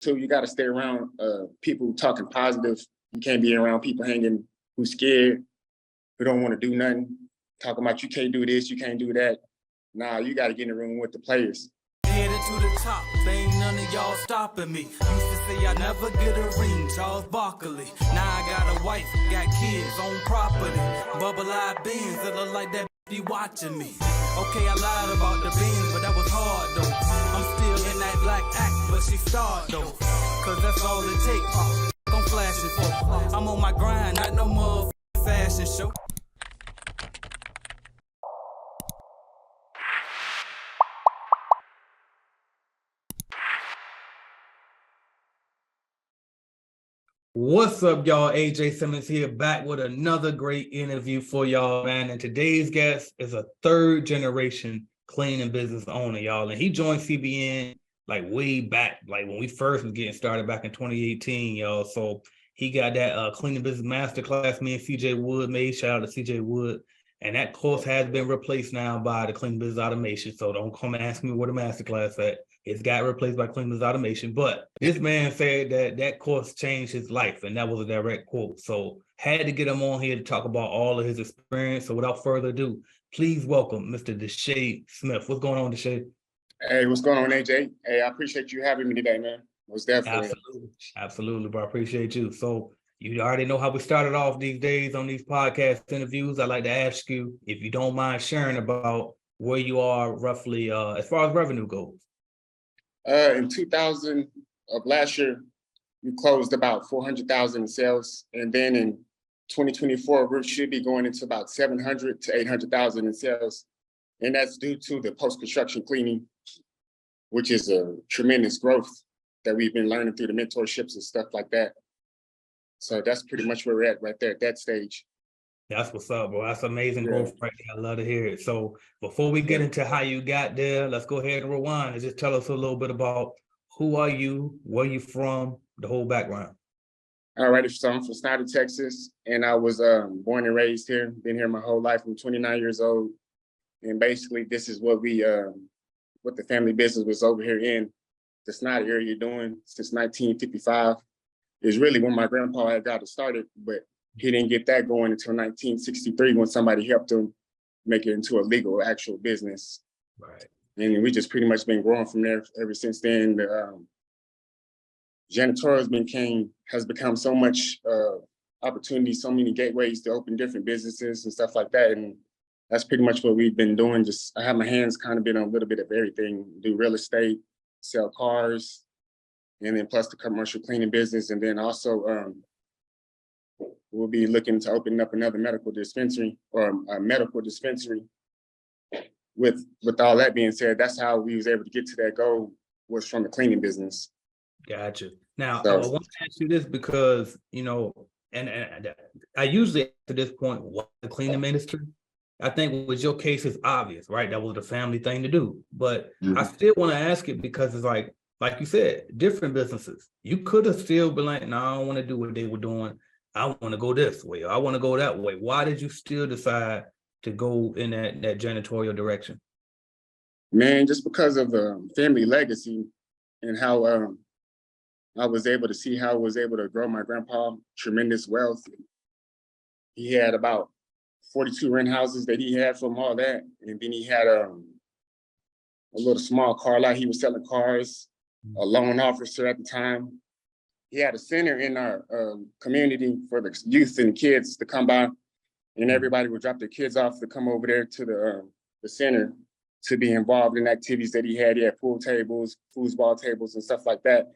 too. You got to stay around people talking positive. You can't be around people hanging who's scared, who don't want to do nothing, talking about you can't do this, you can't do that. Nah, you got to get in the room with the players. Headed to the top, ain't none of y'all stopping me. Used to say I never get a ring, Charles Barkley. Now I got a wife, got kids, own property. Bubble-eyed beans that look like that be watching me. Okay, I lied about the beans, but that was hard though. I'm still in that black act, but she starred though. Cause that's all it takes. I'm flashing for. I'm on my grind, not no more fashion show. What's up, y'all? AJ Simmons here, back with another great interview for y'all, man. And today's guest is a third generation cleaning business owner, y'all. And he joined CBN like way back, like when we first was getting started back in 2018, y'all. So he got that cleaning business masterclass me and CJ Wood made. Shout out to CJ Wood. And that course has been replaced now by the cleaning business automation. So don't come and ask me where the masterclass at. It's got replaced by cleaning business automation. But this man said that that course changed his life, and that was a direct quote. So had to get him on here to talk about all of his experience. So without further ado, please welcome Mr. Deshae Smith. What's going on, Deshae? Hey, what's going on, AJ? Hey, I appreciate you having me today, man. Most definitely. Absolutely, bro. I appreciate you. So you already know how we started off these days on these podcast interviews. I'd like to ask you, if you don't mind sharing about where you are roughly as far as revenue goes. In 2000 of last year, we closed about 400,000 in sales. And then in 2024, we should be going into about 700 to 800,000 in sales. And that's due to the post-construction cleaning, which is a tremendous growth that we've been learning through the mentorships and stuff like that. So that's pretty much where we're at right there at that stage. That's what's up, bro. That's amazing growth right there. I love to hear it. So before we get into how you got there, let's go ahead and rewind and just tell us a little bit about who are you, where you from, the whole background. All right, so I'm from Snyder, Texas, and I was born and raised here. Been here my whole life. I'm 29 years old, and basically this is what we, what the family business was over here in the Snyder area doing since 1955. Is really when my grandpa had got it started, but he didn't get that going until 1963 when somebody helped him make it into a legal, actual business. Right. And we just pretty much been growing from there ever since then. The janitorial has become so much opportunity, so many gateways to open different businesses and stuff like that. And that's pretty much what we've been doing. Just I have my hands kind of been on a little bit of everything, do real estate, sell cars, and then plus the commercial cleaning business. And then also we'll be looking to open up another medical dispensary or a medical dispensary. With all that being said, that's how we was able to get to that goal, was from the cleaning business. Gotcha. Now, I want to ask you this because, you know, and I usually to this point, what the cleaning industry, I think with your case is obvious, right? That was the family thing to do. But I still want to ask it because it's like you said, different businesses. You could have still been like, no, I don't want to do what they were doing. I want to go this way, or I want to go that way. Why did you still decide to go in that janitorial direction? Man, just because of the family legacy and how I was able to see how I was able to grow my grandpa tremendous wealth. He had about 42 rent houses that he had from all that. And then he had a little small car lot. He was selling cars, a loan officer at the time. He had a center in our community for the youth and kids to come by, and everybody would drop their kids off to come over there to the center to be involved in activities that he had. He had pool tables, foosball tables, and stuff like that.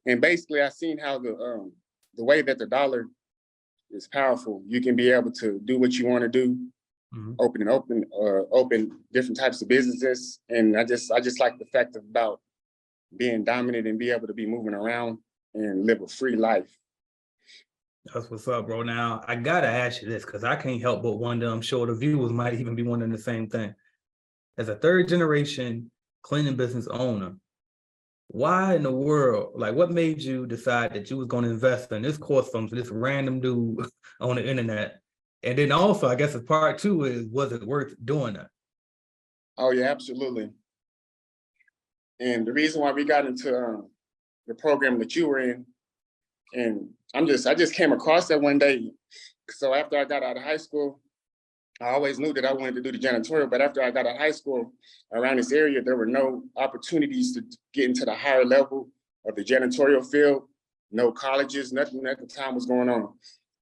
And basically, I seen how the way that the dollar is powerful. You can be able to do what you want to do, open different types of businesses. And I just like the fact about being dominant and be able to be moving around and live a free life. That's what's up, bro. Now, I got to ask you this because I can't help but wonder, I'm sure the viewers might even be wondering the same thing. As a third generation cleaning business owner, why in the world, like what made you decide that you was going to invest in this course from this random dude on the internet? And then also, I guess part two is, was it worth doing that? Oh yeah, absolutely. And the reason why we got into the program that you were in. And I just came across that one day. So after I got out of high school, I always knew that I wanted to do the janitorial, but after I got out of high school, around this area, there were no opportunities to get into the higher level of the janitorial field, no colleges, nothing at the time was going on.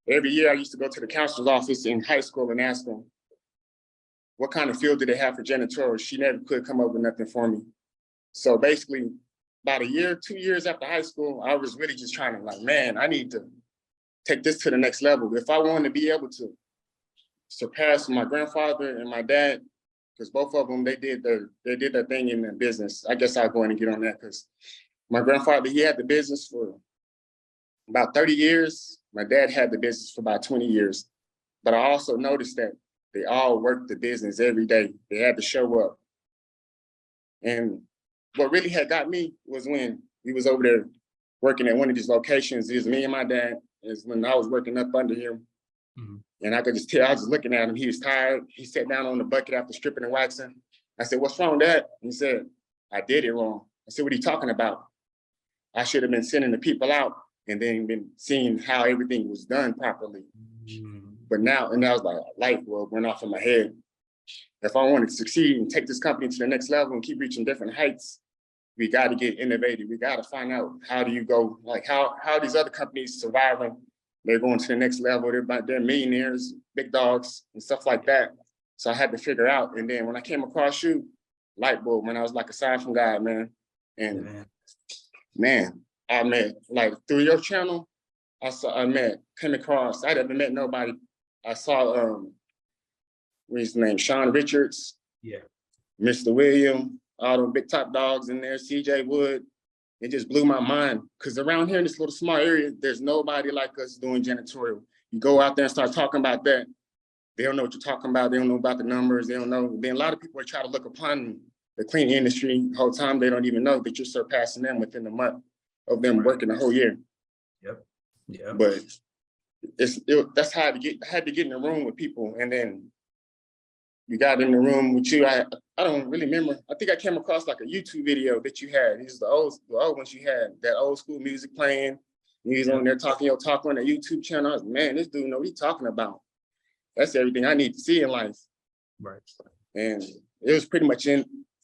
Every year I used to go to the counselor's office in high school and ask them, what kind of field do they have for janitorial? She never could come up with nothing for me. So basically, about a year, 2 years after high school, I was really just trying to like, man, I need to take this to the next level. If I wanted to be able to surpass my grandfather and my dad, because both of them, they did their thing in their business. I guess I'll go in and get on that because my grandfather, he had the business for about 30 years. My dad had the business for about 20 years. But I also noticed that they all worked the business every day. They had to show up. And what really had got me was when we was over there working at one of these locations. It was me and my dad, is when I was working up under him. Mm-hmm. And I could just tell, I was just looking at him, he was tired. He sat down on the bucket after stripping and waxing. I said, what's wrong with that? And he said, I did it wrong. I said, what are you talking about? I should have been sending the people out and then been seeing how everything was done properly. Mm-hmm. But now, and I was like, light bulb went off in my head. If I want to succeed and take this company to the next level and keep reaching different heights, we got to get innovative. We got to find out, how do you go, like how these other companies surviving? They're going to the next level. They're millionaires, big dogs, and stuff like that. So I had to figure out. And then when I came across you, light bulb, man, I was like a sign from God, man. And man, I met, like through your channel, came across, I never met nobody. I saw, what's his name, Sean Richards, Mr. William, all them big top dogs in there, CJ Wood. It just blew my mind because around here in this little small area, there's nobody like us doing janitorial. You go out there and start talking about that, they don't know what you're talking about. They don't know about the numbers. They don't know. Then a lot of people are trying to look upon the cleaning industry the whole time. They don't even know that you're surpassing them within a month of them working the whole year. Yep. Yeah. But that's how I had to get in the room with people, and then you got in the room with you. I don't really remember. I think I came across like a YouTube video that you had. These are the old ones you had, that old school music playing. You was on there talking your talk on the YouTube channel. I was, man, this dude know what he's talking about. That's everything I need to see in life. Right. And it was pretty much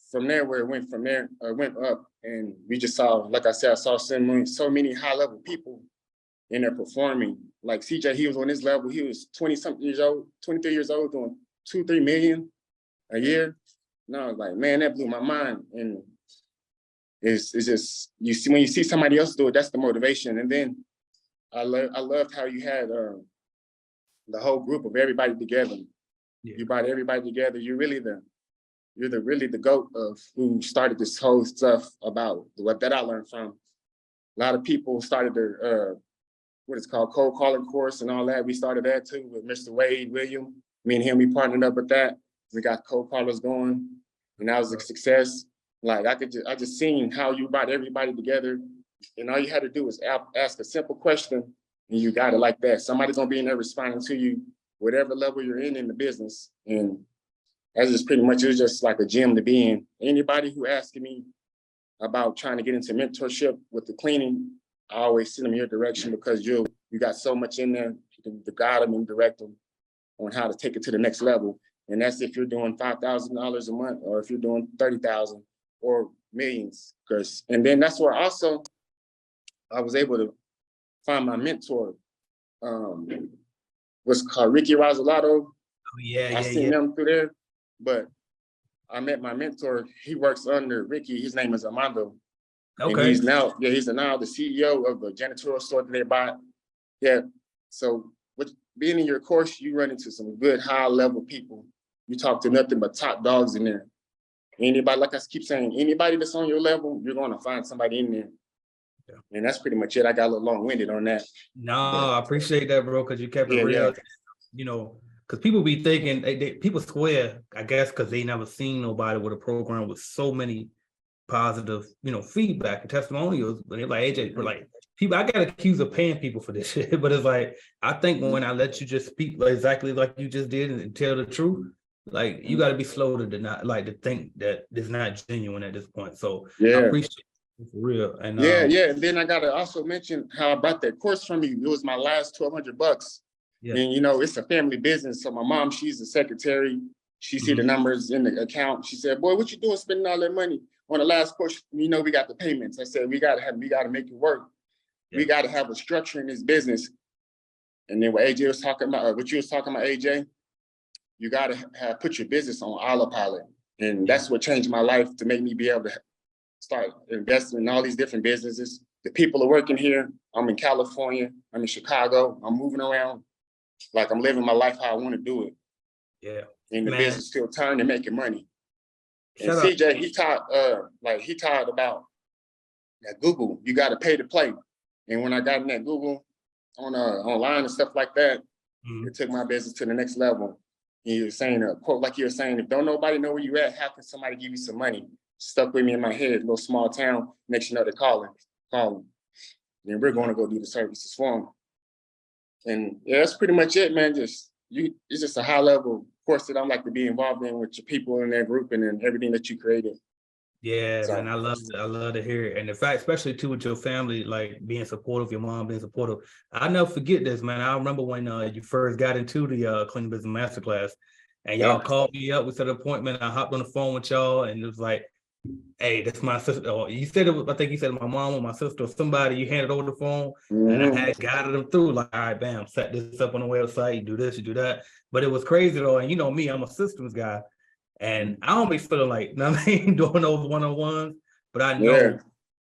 from there where it went from there, went up. And we just saw, like I said, I saw so many high level people in there performing. Like CJ, he was on his level. He was 20-something years old, 23 years old, doing 2-3 million a year. And I was like, man, that blew my mind. And it's just, you see, when you see somebody else do it, that's the motivation. And then I loved how you had the whole group of everybody together. Yeah. You brought everybody together. You're really the GOAT of who started this whole stuff about what that I learned from. A lot of people started their what it's called, cold calling course and all that. We started that too with Mr. Wade William. Me and him, we partnered up with that. We got cold callers going, and that was a success. Like I just seen how you brought everybody together, and all you had to do was ask a simple question, and you got it like that. Somebody's gonna be in there responding to you, whatever level you're in the business. And that's just pretty much, it was just like a gym to be in. Anybody who asking me about trying to get into mentorship with the cleaning, I always send them your direction, because you got so much in there to guide them and direct them on how to take it to the next level. And that's if you're doing $5,000 a month, or if you're doing 30,000 or millions. And then that's where also I was able to find my mentor, what's called Ricky Rosalato. Oh, I seen them through there, but I met my mentor. He works under Ricky. His name is Armando. Okay. And he's now the CEO of the janitorial store that they bought. Yeah. So with being in your course, you run into some good high level people. You talk to nothing but top dogs in there. Anybody, like I keep saying, anybody that's on your level, you're going to find somebody in there. Yeah. And that's pretty much it. I got a little long-winded on that. No, I appreciate that, bro, because you kept it real. Yeah. You know, because people be thinking, people swear, I guess, because they never seen nobody with a program with so many positive, feedback and testimonials. But they're like, AJ, we're like, people, I got accused of paying people for this shit. But it's like, I think when I let you just speak exactly like you just did and tell the truth, like, you got to be slow to deny, like, to think that it's not genuine at this point. So yeah. I appreciate For real. And Yeah, yeah. And then I gotta also mention how I bought that course from you. It was my last $1,200. yeah. And you know, it's a family business. So my mom, she's the secretary. She see the numbers in the account. She said, "Boy, what you doing spending all that money on the last course? You know, we got the payments." I said, we gotta make it work. We gotta have a structure in this business." And then what AJ was talking about, what you was talking about, AJ, you gotta put your business on autopilot. And that's what changed my life to make me be able to start investing in all these different businesses. The people are working here. I'm in California. I'm in Chicago. I'm moving around. Like I'm living my life how I want to do it. Yeah. And the business still turning and making money. And Shout out. CJ, he taught about that Google. You got to pay to play. And when I got in that Google on online and stuff like that, it took my business to the next level. He was saying a quote like you were saying, if don't nobody know where you at, how can somebody give you some money? Stuck with me in my head, little small town. Next you know, they're calling. Then we're going to go do the services for them. And yeah, that's pretty much it, man. It's just a high level course that I like to be involved in with your people in that group and then everything that you created. Yeah, So, man, I love it. I love to hear it. And the fact, especially too with your family, like being supportive, your mom being supportive. I'll never forget this, man. I remember when you first got into the Clean Business Masterclass and y'all called me up, we set an appointment. I hopped on the phone with y'all and it was like, hey, that's my sister. Or you said it was, I think you said my mom or my sister or somebody, you handed over the phone and I had guided them through, like, all right, bam, set this up on the website, you do this, you do that. But it was crazy though. And you know me, I'm a systems guy. And I don't be feeling like nothing doing those one-on-ones, but I know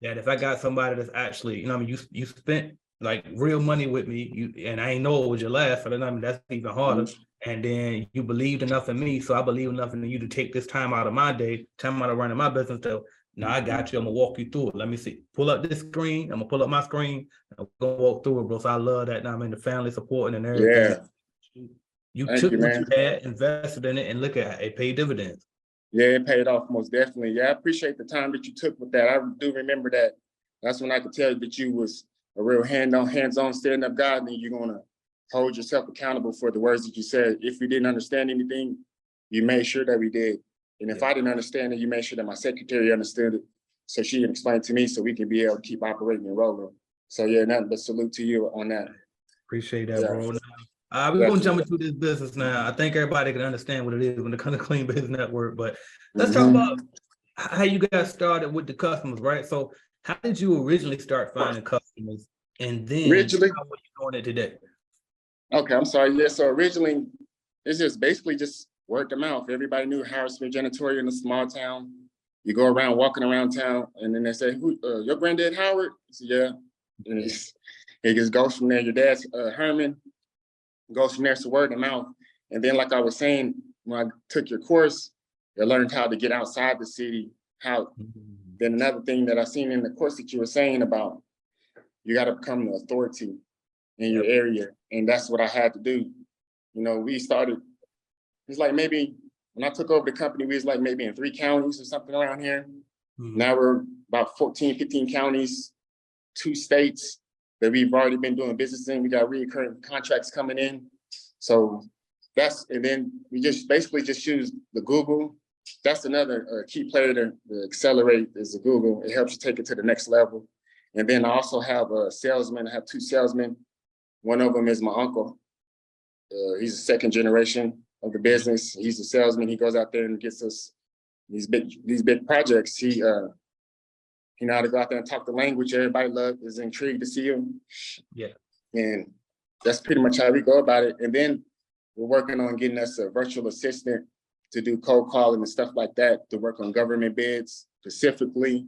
that if I got somebody that's actually, you know, I mean, you spent like real money with me, and I ain't know it was your last, so then I mean that's even harder. And then you believed enough in me, so I believe enough in you to take this time out of my day, time out of running my business. So now I got you. I'm gonna walk you through it. Let me see. Pull up this screen. I'm gonna pull up my screen. I'm gonna walk through it, bro. So I love that. Now I'm in the family supporting and everything. Yeah. You Thank took you, what man. you had, invested in it, and look at it, it paid dividends. Yeah, it paid off most definitely. Yeah, I appreciate the time that you took with that. I do remember that. That's when I could tell that you was a real hands-on, stand-up guy, and you're gonna hold yourself accountable for the words that you said. If we didn't understand anything, you made sure that we did. And if I didn't understand it, you made sure that my secretary understood it, so she can explain to me, so we can be able to keep operating and rolling. So yeah, nothing but salute to you on that. Appreciate that, bro. We're Definitely. gonna jump into this business now. I think everybody can understand what it is when it comes to Clean Business Network, but let's talk about how you got started with the customers, right? So how did you originally start finding customers, and then Originally, how are you doing it today? Okay, I'm sorry. Yeah, so originally, it's just basically just word of mouth. Everybody knew Harrisburg Janitorial in a small town. You go around, walking around town, and then they say, "Who? Your granddad Howard?" I said, "Yeah." And it just goes from there. Your dad's Herman. Goes from there to word of mouth. And then, like I was saying, when I took your course, I learned how to get outside the city. Then another thing that I seen in the course that you were saying about, you got to become the authority in your area. And that's what I had to do. You know, we started, it's like maybe when I took over the company, we was like maybe in 3 counties or something around here. Now we're about 14, 15 counties, 2 states that we've already been doing business in. We got recurring contracts coming in. So and then we just basically just use the Google. That's another key player to accelerate is the Google. It helps you take it to the next level. And then I also have a salesman. I have 2 salesmen. One of them is my uncle. He's the 2nd generation of the business. He's a salesman. He goes out there and gets us these big projects. He know how to go out there and talk the language. Everybody is intrigued to see him. Yeah. And that's pretty much how we go about it. And then we're working on getting us a virtual assistant to do cold calling and stuff like that, to work on government bids specifically,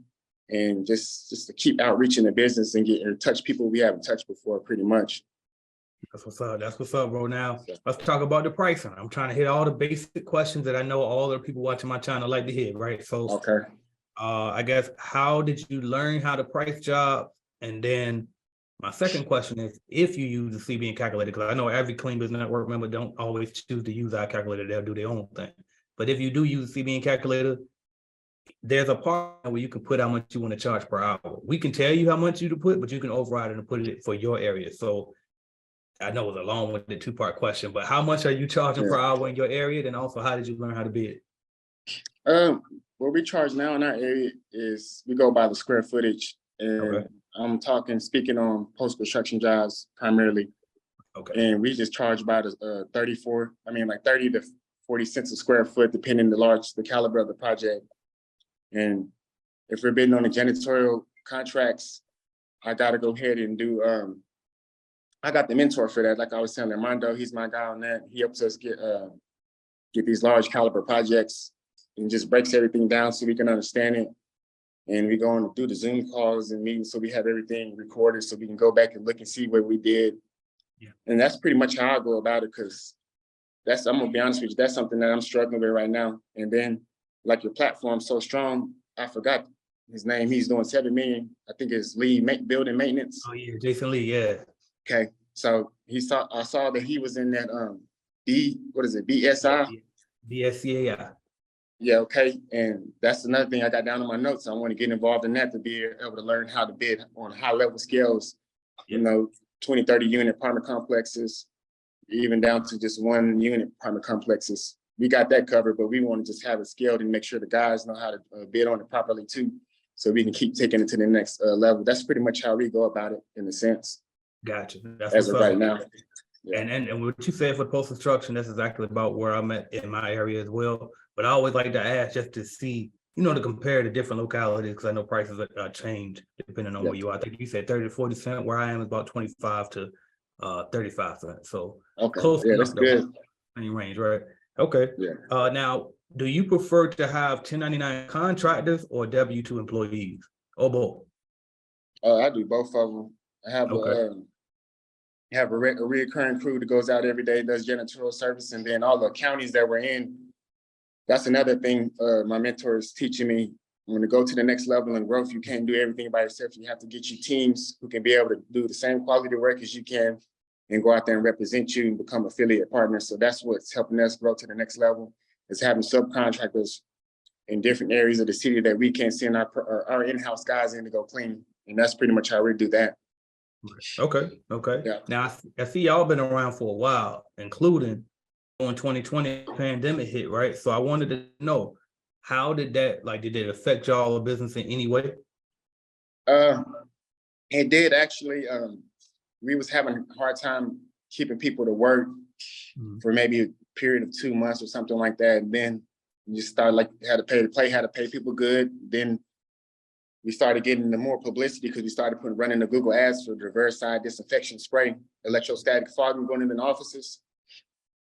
and just to keep outreaching the business and get in touch people we haven't touched before, pretty much. That's what's up. That's what's up, bro. Now let's talk about the pricing. I'm trying to hit all the basic questions that I know all the people watching my channel like to hear, right? So okay. I guess, how did you learn how to price jobs? And then my second question is, if you use the CBN calculator, because I know every Clean Business Network member don't always choose to use our calculator, they'll do their own thing. But if you do use the CBN calculator, there's a part where you can put how much you want to charge per hour. We can tell you how much you to put, but you can override it and put it for your area. So I know it was a long with the 2-part question, but how much are you charging per hour in your area? Then also, how did you learn how to bid? what we charge now in our area is we go by the square footage, and Okay. I'm speaking on post-construction jobs primarily. Okay. And we just charge about 30 to 40 cents a square foot, depending the caliber of the project. And if we're bidding on the janitorial contracts, I got to go ahead and do, I got the mentor for that. Like I was telling Armando, he's my guy on that. He helps us get these large caliber projects and just breaks everything down so we can understand it. And we go on through the Zoom calls and meetings, so we have everything recorded so we can go back and look and see what we did. Yeah. And that's pretty much how I go about it, because I'm gonna be honest with you, that's something that I'm struggling with right now. And then, like, your platform's so strong, I forgot his name. He's doing 7 million. I think it's lead building maintenance. Oh yeah, Jason Lee. Yeah. Okay, so I saw that he was in that BSI. BSCAI. Yeah, okay. And that's another thing I got down in my notes. I want to get involved in that to be able to learn how to bid on high level scales, Yeah. 20, 30 unit apartment complexes, even down to just 1 unit apartment complexes. We got that covered, but we want to just have it scaled and make sure the guys know how to bid on it properly too, so we can keep taking it to the next level. That's pretty much how we go about it in a sense. Gotcha. That's as of what's up. right now. Yeah. And what you said for post-construction, that's exactly about where I'm at in my area as well. But I always like to ask just to see, to compare the different localities, because I know prices are change depending on where you are. I think you said 30 to 40 cents. Where I am is about 25 to 35 cents. So Okay, close yeah, enough that's good. in range, right? Okay. Yeah. Now, do you prefer to have 1099 contractors or W-2 employees, or both? I do both of them. I have Okay. a reoccurring crew that goes out every day, does janitorial service, and then all the counties that we're in. That's another thing my mentor is teaching me. When you go to the next level in growth, you can't do everything by yourself. You have to get you teams who can be able to do the same quality work as you can and go out there and represent you and become affiliate partners. So that's what's helping us grow to the next level, is having subcontractors in different areas of the city that we can send our in-house guys in to go clean. And that's pretty much how we do that. Okay. Yeah. Now I see y'all been around for a while, including when 2020 pandemic hit, right? So I wanted to know, how did it affect y'all business in any way? It did actually. We was having a hard time keeping people to work for maybe a period of 2 months or something like that. And then you just started had to pay people good. Then we started getting the more publicity because we started running the Google ads for the reverse side disinfection spray, electrostatic fogging going in the offices.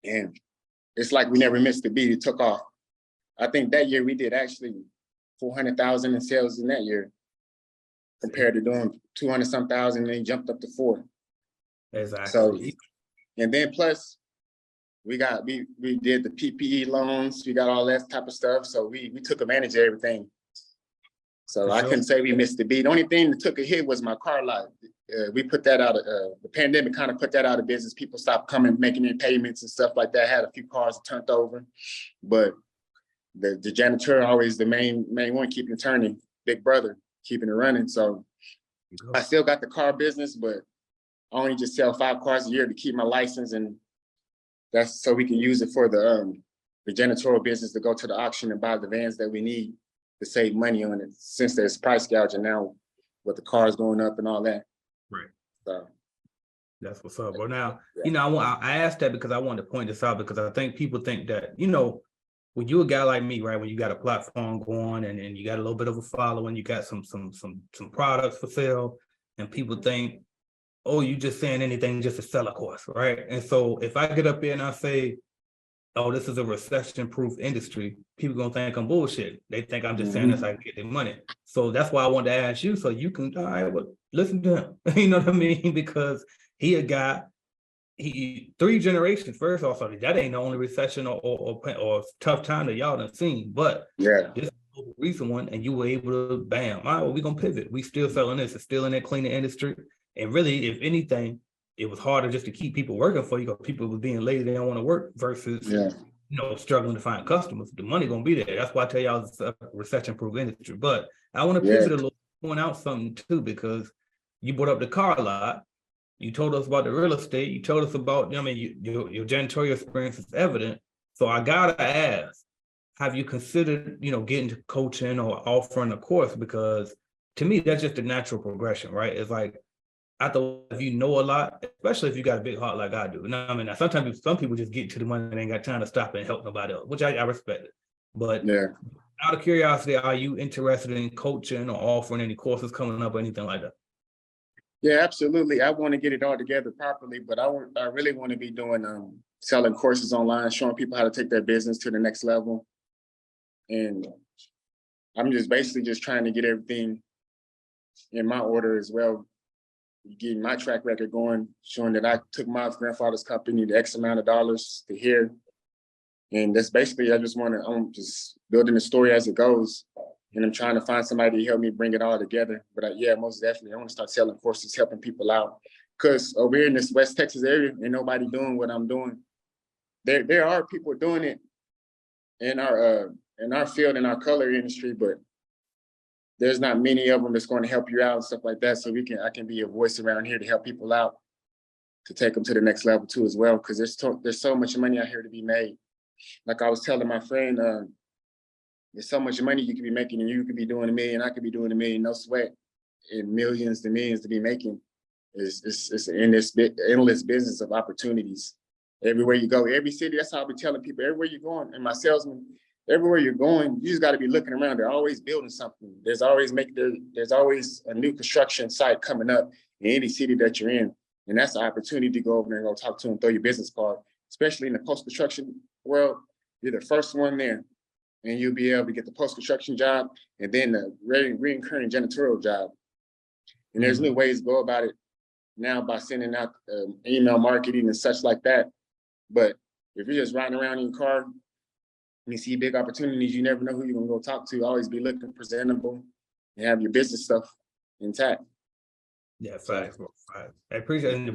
And it's like we never missed a beat. It took off. I think that year we did actually 400,000 in sales in that year, compared to doing 200 some thousand, and then jumped up to 4. Exactly. So, and then plus we did the PPE loans, we got all that type of stuff. So we took advantage of everything. So I couldn't say we missed the beat. The only thing that took a hit was my car lot. We put that out of, the pandemic kind of put that out of business. People stopped coming, making their payments and stuff like that. Had a few cars turned over, but the janitor always the main one keeping it turning, big brother keeping it running. So I still got the car business, but I only just sell 5 cars a year to keep my license, and that's so we can use it for the janitorial business to go to the auction and buy the vans that we need to save money on it, since there's price gouging now with the cars going up and all that. Right. So that's what's up. Well, now, I asked that because I wanted to point this out, because I think people think that, when you a guy like me, right, when you got a platform going and you got a little bit of a following, you got some products for sale, and people think, oh, you just saying anything just to sell a course, right? And so if I get up here and I say, oh, this is a recession-proof industry, people gonna think I'm bullshit. They think I'm just saying this so I can get their money. So that's why I wanted to ask you, so you can, all right, well, listen to him. You know what I mean? Because he a guy, he 3 generations. First off, so that ain't the only recession or tough time that y'all done seen. But yeah, this is a recent one, and you were able to bam. All right, well, we gonna pivot. We still selling this. It's still in that cleaning industry. And really, if anything, it was harder just to keep people working for you, because people were being lazy, they don't want to work, versus struggling to find customers. The money gonna be there. That's why I tell y'all it's a recession-proof industry. But I want to pivot a little, point out something too, because you brought up the car lot. You told us about the real estate. You told us about, your janitorial experience is evident. So I gotta ask, have you considered, getting to coaching or offering a course? Because to me, that's just a natural progression, right? It's like, after if you know a lot, especially if you got a big heart like I do. Now, I mean, sometimes some people just get to the money and ain't got time to stop and help nobody else, which I respect it. But Yeah. out of curiosity, are you interested in coaching or offering any courses coming up or anything like that? Yeah, absolutely. I want to get it all together properly, but I really want to be doing selling courses online, showing people how to take their business to the next level. And I'm just basically just trying to get everything in my order as well, getting my track record going, showing that I took my grandfather's company the X amount of dollars to here. And that's basically, I'm just building the story as it goes. And I'm trying to find somebody to help me bring it all together. But yeah, most definitely, I want to start selling courses, helping people out. Because over here in this West Texas area, ain't nobody doing what I'm doing. There are people doing it in our field, in our color industry, but there's not many of them that's going to help you out and stuff like that. So I can be a voice around here to help people out, to take them to the next level too as well. Because there's so much money out here to be made. Like I was telling my friend, there's so much money you could be making, and you could be doing $1 million, I could be doing $1 million, no sweat, and millions to millions to be making. It's an endless business of opportunities. Everywhere you go, every city, that's how I be telling people, everywhere you're going, and my salesman, everywhere you're going, you just got to be looking around. They're always building something. There's always a new construction site coming up in any city that you're in. And that's an opportunity to go over there and go talk to them, throw your business card, especially in the post-construction world. You're the first one there, and you'll be able to get the post-construction job and then the recurring janitorial job. And there's new ways to go about it now by sending out email marketing and such like that. But if you're just riding around in your car and you see big opportunities, you never know who you're gonna go talk to. Always be looking presentable and have your business stuff intact. Yeah, facts. I appreciate it. And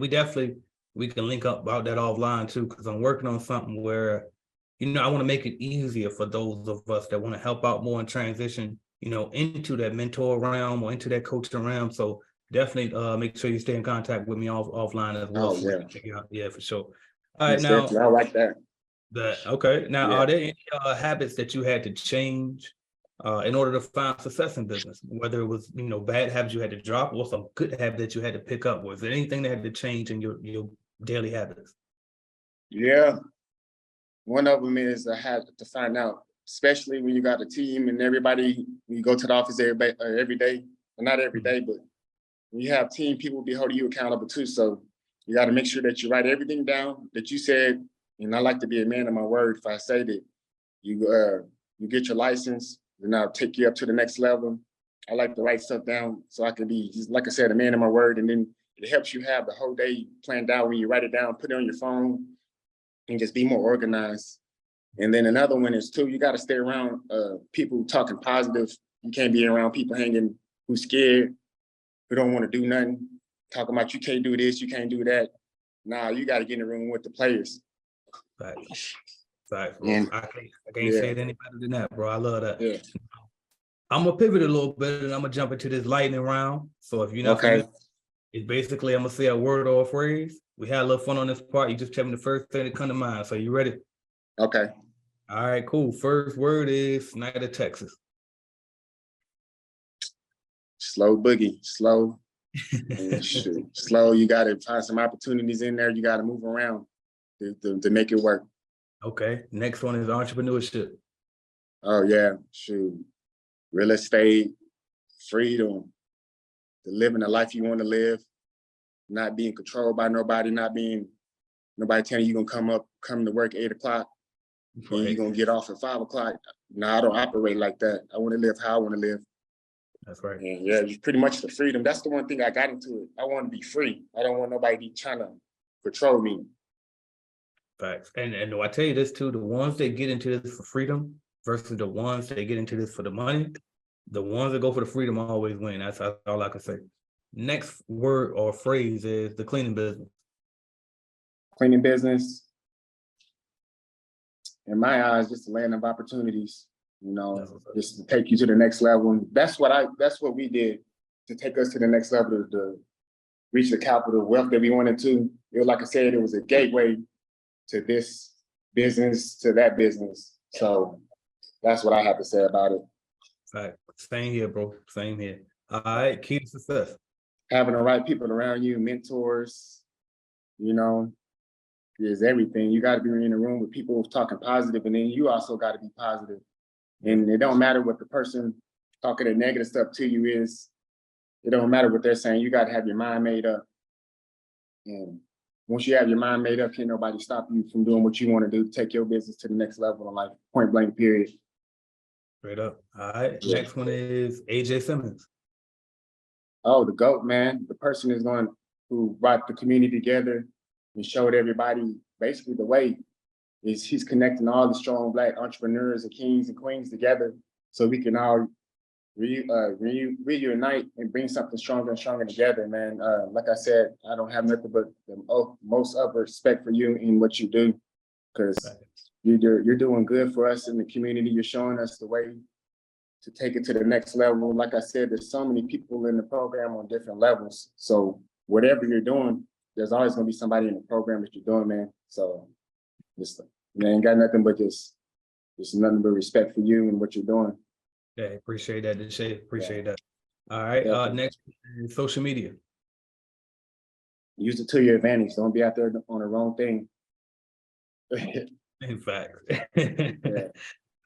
we can link up about that offline too, because I'm working on something where, I want to make it easier for those of us that want to help out more and transition, into that mentor realm or into that coaching realm. So definitely make sure you stay in contact with me offline as well. Oh, yeah. Yeah, for sure. All right, now I like that. Okay. Now, Yeah. Are there any habits that you had to change in order to find success in business? Whether it was, bad habits you had to drop or some good habit that you had to pick up. Was there anything that had to change in your daily habits? Yeah. One of them is I had to find out, especially when you got a team and everybody, you go to the office every day, well, not every day, but when you have team, people will be holding you accountable too. So you got to make sure that you write everything down that you said. And I like to be a man of my word. If I say that you get your license, then I'll take you up to the next level. I like to write stuff down so I can be, just like I said, a man of my word. And then it helps you have the whole day planned out when you write it down, put it on your phone, and just be more organized. And then another one is too, you got to stay around people talking positive. You can't be around people hanging who's scared, who don't want to do nothing, talking about you can't do this, you can't do that. Nah, you got to get in the room with the players. Facts, bro. And I can't say it any better than that, bro. I love that. yeah. I'm gonna pivot a little bit and I'm gonna jump into this lightning round. So if you're not familiar, it's basically I'm gonna say a word or a phrase. We had a little fun on this part. You just tell me the first thing that come to mind. So you ready? Okay. All right, cool. First word is Snyder, Texas. Slow boogie, slow. And shoot, slow. You got to find some opportunities in there. You got to move around to make it work. Okay. Next one is entrepreneurship. Oh yeah, shoot. Real estate, freedom, to living the life you want to live, not being controlled by nobody, nobody telling you gonna come to work 8 o'clock, and you're gonna get off at 5 o'clock. No, I don't operate like that. I want to live how I want to live. That's right. And yeah, pretty much the freedom. That's the one thing I got into it. I want to be free. I don't want nobody trying to control me. Facts. And I tell you this too, the ones that get into this for freedom versus the ones that get into this for the money, the ones that go for the freedom always win. That's all I can say. Next word or phrase is the cleaning business. Cleaning business, in my eyes, just a land of opportunities, just to take you to the next level. And that's what we did to take us to the next level, to reach the capital wealth that we wanted to. It was, like I said, it was a gateway to this business, to that business. So that's what I have to say about it. Fact. Same here, bro. Same here. All right, key to success. Having the right people around you, mentors, you know, is everything. You got to be in a room with people talking positive, and then you also got to be positive. And it don't matter what the person talking the negative stuff to you is. It don't matter what they're saying. You got to have your mind made up. And once you have your mind made up, can't nobody stop you from doing what you want to do, take your business to the next level in life, point blank, period. Straight up. All right. Yeah. Next one is AJ SIMMONS. Oh, the GOAT, man. The person is going who brought the community together and showed everybody basically the way. Is he's connecting all the strong Black entrepreneurs and kings and queens together so we can all reunite and bring something stronger and stronger together, man. Like I said, I don't have nothing but the most of respect for you in what you do, because you're doing good for us in the community. You're showing us the way to take it to the next level. Like I said, there's so many people in the program on different levels. So whatever you're doing, there's always gonna be somebody in the program that you're doing, man. So just, man, ain't got nothing but just nothing but respect for you and what you're doing. Yeah, appreciate that, Deshae. Appreciate that. All right. Next is social media. Use it to your advantage. Don't be out there on the wrong thing. In fact. Yeah.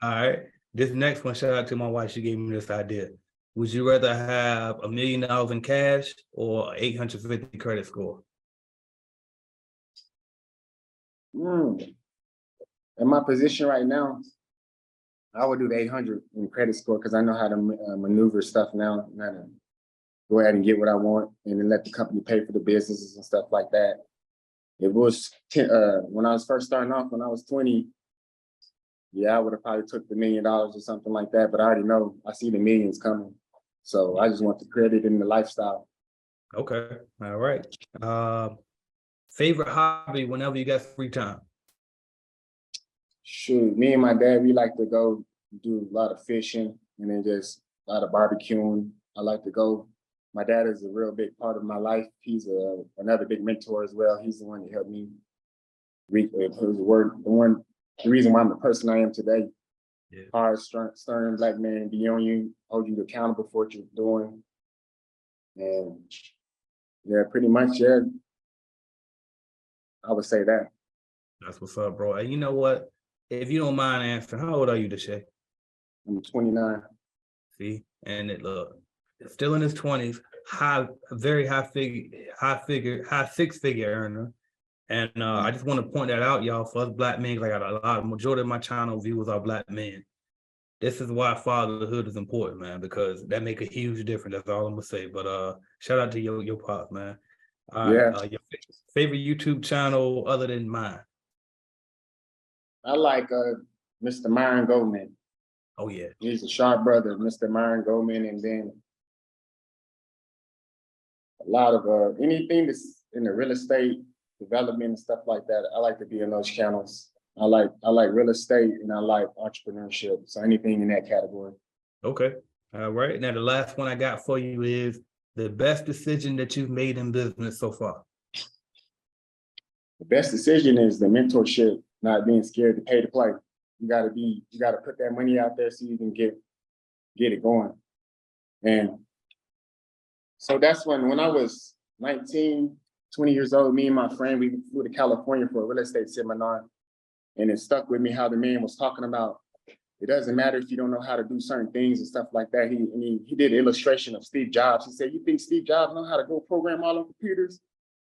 All right. This next one, shout out to my wife. She gave me this idea. Would you rather have $1 million in cash or 850 credit score? In my position right now, I would do the 800 in credit score because I know how to maneuver stuff now. And how to go ahead and get what I want and then let the company pay for the businesses and stuff like that. It was when I was first starting off, when I was 20, yeah, I would have probably took the $1 million or something like that. But I already know I see the millions coming. So I just want the credit and the lifestyle. Okay. All right. Favorite hobby whenever you got free time? Shoot, me and my dad, we like to go do a lot of fishing and then just a lot of barbecuing. I like to go. My dad is a real big part of my life. He's another big mentor as well. He's the one that helped me reach the reason why I'm the person I am today. Yeah. Hard, stern Black man, be on you, hold you accountable for what you're doing. And yeah, pretty much, yeah, I would say that. That's what's up, bro. And you know what? If you don't mind answering, how old are you, Deshae? I'm 29. See, and look, still in his 20s, very high six-figure earner. And I just want to point that out, y'all, for us Black men. Like, I got a lot, majority of my channel viewers are Black men. This is why fatherhood is important, man, because that make a huge difference. That's all I'm gonna say. But shout out to your pops, man. Yeah. Your favorite YouTube channel other than mine? I like Mr. Myron Goldman. Oh yeah. He's a sharp brother, Mr. Myron Goldman, and then a lot of anything that's in the real estate development and stuff like that. I like to be in those channels. I like real estate and I like entrepreneurship. So anything in that category. Okay. All right. Now the last one I got for you is the best decision that you've made in business so far. The best decision is the mentorship, not being scared to pay to play. You gotta put that money out there so you can get it going. And so that's when I was 19, 20 years old, me and my friend, we flew to California for a real estate seminar. And it stuck with me how the man was talking about, it doesn't matter if you don't know how to do certain things and stuff like that. He did an illustration of Steve Jobs. He said, you think Steve Jobs know how to go program all on computers?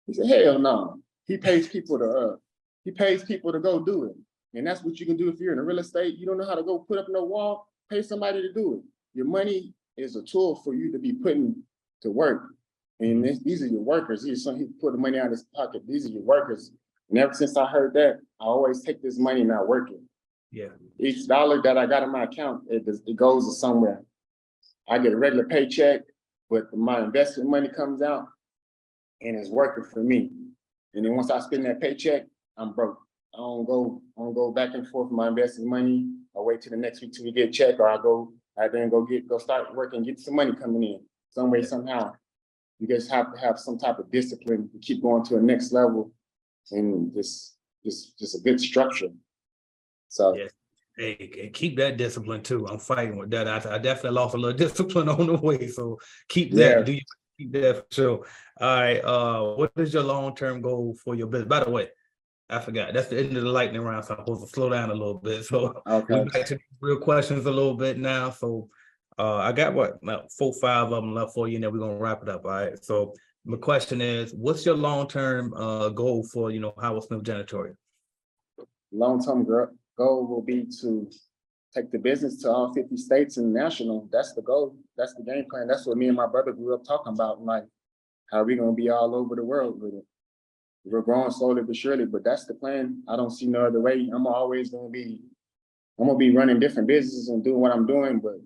He said, hell no. He pays people to go do it. And that's what you can do if you're in real estate. You don't know how to go put up no wall, pay somebody to do it. Your money is a tool for you to be putting to work. And these are your workers. He put the money out of his pocket. These are your workers. And ever since I heard that, I always take this money not working. Yeah. Each dollar that I got in my account, it goes to somewhere. I get a regular paycheck, but my investment money comes out and it's working for me. And then once I spend that paycheck, I'm broke. I don't go back and forth with my investment money. I wait till the next week till we get a check, or I then go start working, get some money coming in some way, somehow. You just have to have some type of discipline to keep going to a next level and just a good structure. So yes. Hey, keep that discipline too. I'm fighting with that. I definitely lost a little discipline on the way, so keep Yeah. that. Keep that for sure? All right. What is your long-term goal for your business? By the way, I forgot. That's the end of the lightning round, so I'm supposed to slow down a little bit. So Okay. we back to real questions a little bit now. So I got about 4, 5 of them left for you, and then we're gonna wrap it up. All right. So my question is, what's your long-term goal for Howard Smith Janitorial? Long-term goal will be to take the business to all 50 states and national. That's the goal. That's the game plan. That's what me and my brother grew up talking about. Like, how we gonna be all over the world with it. We're growing slowly but surely, but that's the plan. I don't see no other way. I'm gonna be running different businesses and doing what I'm doing, but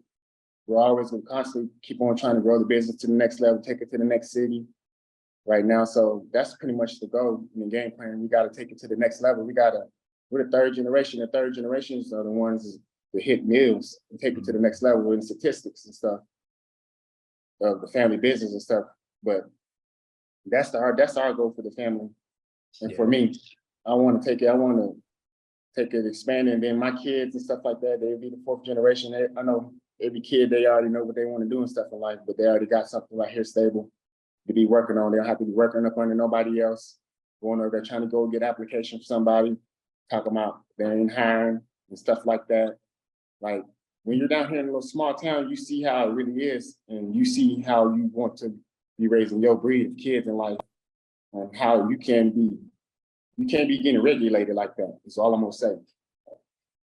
we're always gonna constantly keep on trying to grow the business to the next level, take it to the next city right now. So that's pretty much the goal in the game plan. We gotta take it to the next level. We're the third generation. The third generations are the ones that hit mills and take it to the next level in statistics and stuff of the family business and stuff. But that's our goal for the family. And for me, I want to take it, expand it, and then my kids and stuff like that, they'll be the fourth generation. I know every kid, they already know what they want to do and stuff in life, but they already got something right here stable to be working on. They don't have to be working up under nobody else, going over there trying to go get application for somebody, talking about they ain't hiring and stuff like that. Like, when you're down here in a little small town, you see how it really is, and you see how you want to be raising your breed of kids in life, and how you can't be getting regulated like that. That's all I'm gonna say.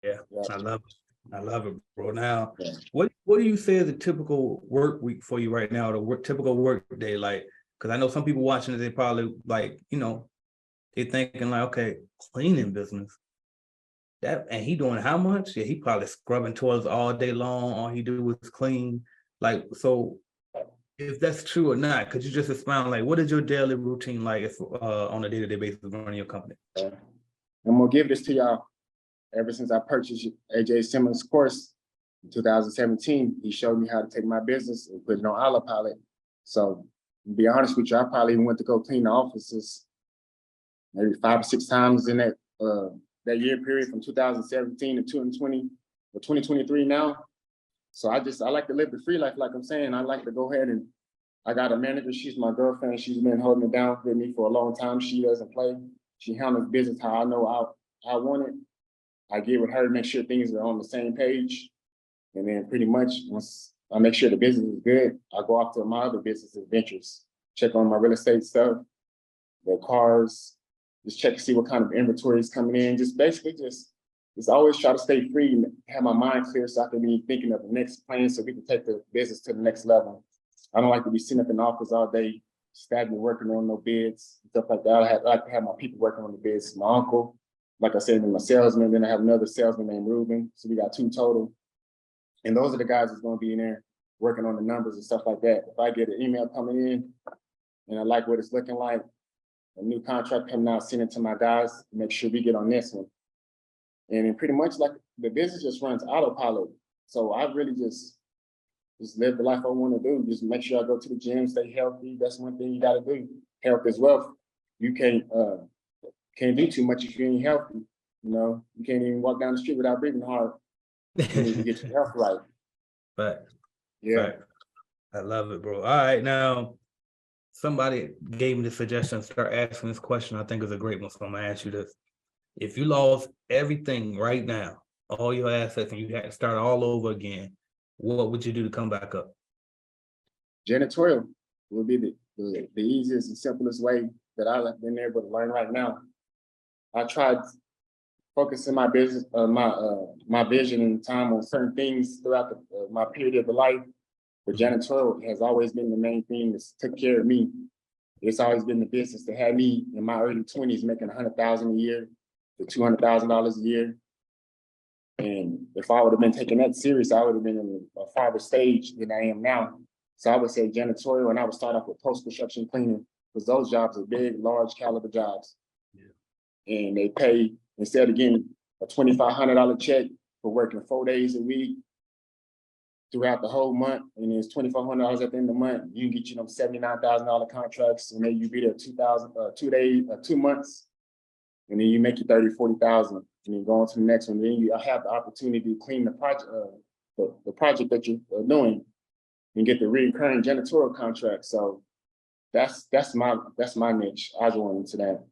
Yeah. I love it, bro. Now, Yeah. what do you say is a typical work week for you right now, or typical work day? Like, because I know some people watching it, they probably they're thinking like, okay, cleaning business. And he doing how much? Yeah, he probably scrubbing toilets all day long. All he do is clean. Like, so if that's true or not, could you just expound, like, what is your daily routine like if, on a day-to-day basis running your company? I'm gonna give this to y'all. Ever since I purchased AJ SIMMONS' course in 2017, he showed me how to take my business and put it on autopilot. So, to be honest with you, I probably went to go clean the offices maybe 5 or 6 times in that year period from 2017 to 2020 or 2023 now. So I like to live the free life, like I'm saying. I like to go ahead and I got a manager. She's my girlfriend. She's been holding it down with me for a long time. She doesn't play. She handles business how I know I want it. I get with her, make sure things are on the same page. And then pretty much once I make sure the business is good, I go off to my other business adventures, check on my real estate stuff, the cars, just check to see what kind of inventory is coming in. Just basically just always try to stay free and have my mind clear so I can be thinking of the next plan so we can take the business to the next level. I don't like to be sitting up in the office all day, stagnant, working on no bids, stuff like that. I like to have my people working on the bids. My uncle, like I said, I'm a salesman. Then I have another salesman named Ruben. So we got 2 total. And those are the guys that's going to be in there working on the numbers and stuff like that. If I get an email coming in and I like what it's looking like, a new contract coming out, send it to my guys, make sure we get on this one. And then pretty much like the business just runs autopilot. So I really just live the life I want to do. Just make sure I go to the gym, stay healthy. That's one thing you got to do. Health is wealth. You can't do too much if you ain't healthy. You can't even walk down the street without breathing hard. You need to get your health right. But Yeah. right. I love it, bro. All right, now somebody gave me the suggestion to start asking this question. I think is a great one, so I'm gonna ask you this. If you lost everything right now, all your assets, and you had to start all over again, what would you do to come back up? Janitorial would be the easiest and simplest way that I've been able to learn right now. I tried focusing my business, my vision and time on certain things throughout my period of the life. But janitorial has always been the main thing that's took care of me. It's always been the business that had me in my early 20s making $100,000 a year to $200,000 a year. And if I would have been taking that serious, I would have been in a farther stage than I am now. So I would say janitorial, and I would start off with post-construction cleaning, because those jobs are big, large caliber jobs. Yeah. And they pay, instead of getting a $2,500 check for working 4 days a week throughout the whole month, and it's $2,400 at the end of the month, you can get them $79,000 contracts, and then you be there 2 months. and then you make your 30, 40,000, and then go on to the next one. Then you have the opportunity to clean the project, the project that you're doing, and get the recurring janitorial contract. So that's my niche. I go into that.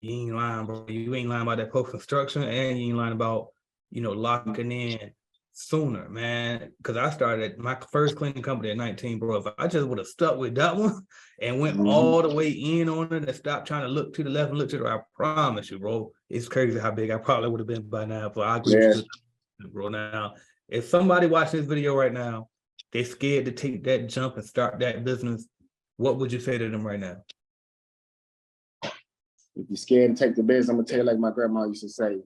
You ain't lying, bro. You ain't lying about that post construction, and you ain't lying about, locking in sooner, man. Because I started my first cleaning company at 19, bro. If I just would have stuck with that one and went all the way in on it and stopped trying to look to the left and look to the right, I promise you, bro, it's crazy how big I probably would have been by now. But I agree with you, bro. Now, if somebody watching this video right now, they're scared to take that jump and start that business, what would you say to them right now? If you're scared to take the business, I'm gonna tell you like my grandma used to say,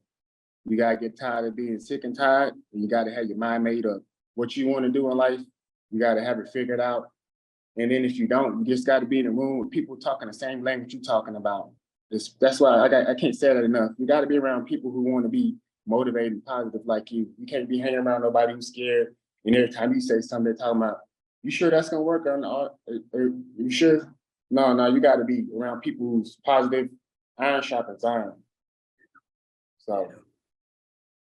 you gotta get tired of being sick and tired, and you gotta have your mind made up. What you want to do in life, you gotta have it figured out. And then if you don't, you just gotta be in a room with people talking the same language you're talking about. That's why I can't say that enough. You gotta be around people who want to be motivated and positive like you. You can't be hanging around nobody who's scared. And every time you say something, they're talking about, you sure that's gonna work? You sure? No, you gotta be around people who's positive. Iron sharpens iron. So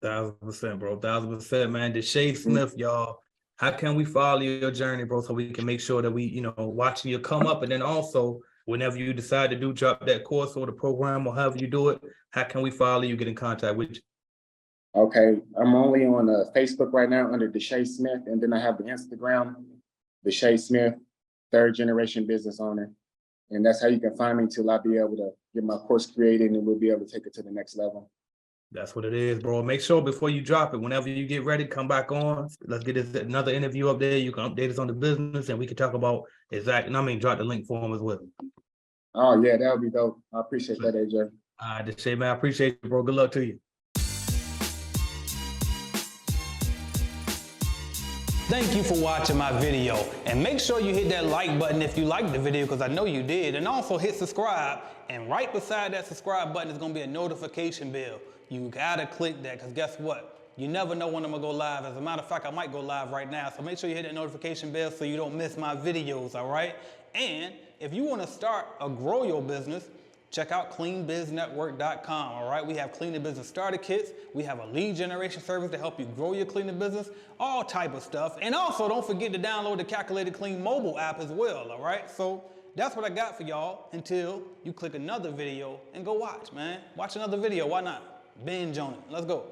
1,000%, bro. 1,000%, man. Deshae Smith, y'all. How can we follow your journey, bro, so we can make sure that we, watching you come up, and then also whenever you decide to drop that course or the program or however you do it, how can we follow you, get in contact with you? Okay, I'm only on Facebook right now under Deshae Smith, and then I have the Instagram, Deshae Smith, 3rd generation business owner. And that's how you can find me till I be able to get my course created, and we'll be able to take it to the next level. That's what it is, bro. Make sure before you drop it, whenever you get ready, come back on. Let's get another interview up there. You can update us on the business, and we can talk about drop the link for him as well. Oh yeah, that would be dope. I appreciate that, AJ. All right, Deshae, man, I appreciate you, bro. Good luck to you. Thank you for watching my video, and make sure you hit that like button if you liked the video, because I know you did, and also hit subscribe, and right beside that subscribe button is going to be a notification bell. You gotta click that, because guess what? You never know when I'm gonna go live. As a matter of fact, I might go live right now, so make sure you hit that notification bell so you don't miss my videos, all right? And if you want to start or grow your business, check out cleanbiznetwork.com, all right? We have cleaning business starter kits. We have a lead generation service to help you grow your cleaning business, all type of stuff. And also, don't forget to download the Calculated Clean mobile app as well, all right? So that's what I got for y'all until you click another video and go watch, man. Watch another video, why not? Binge on it. Let's go.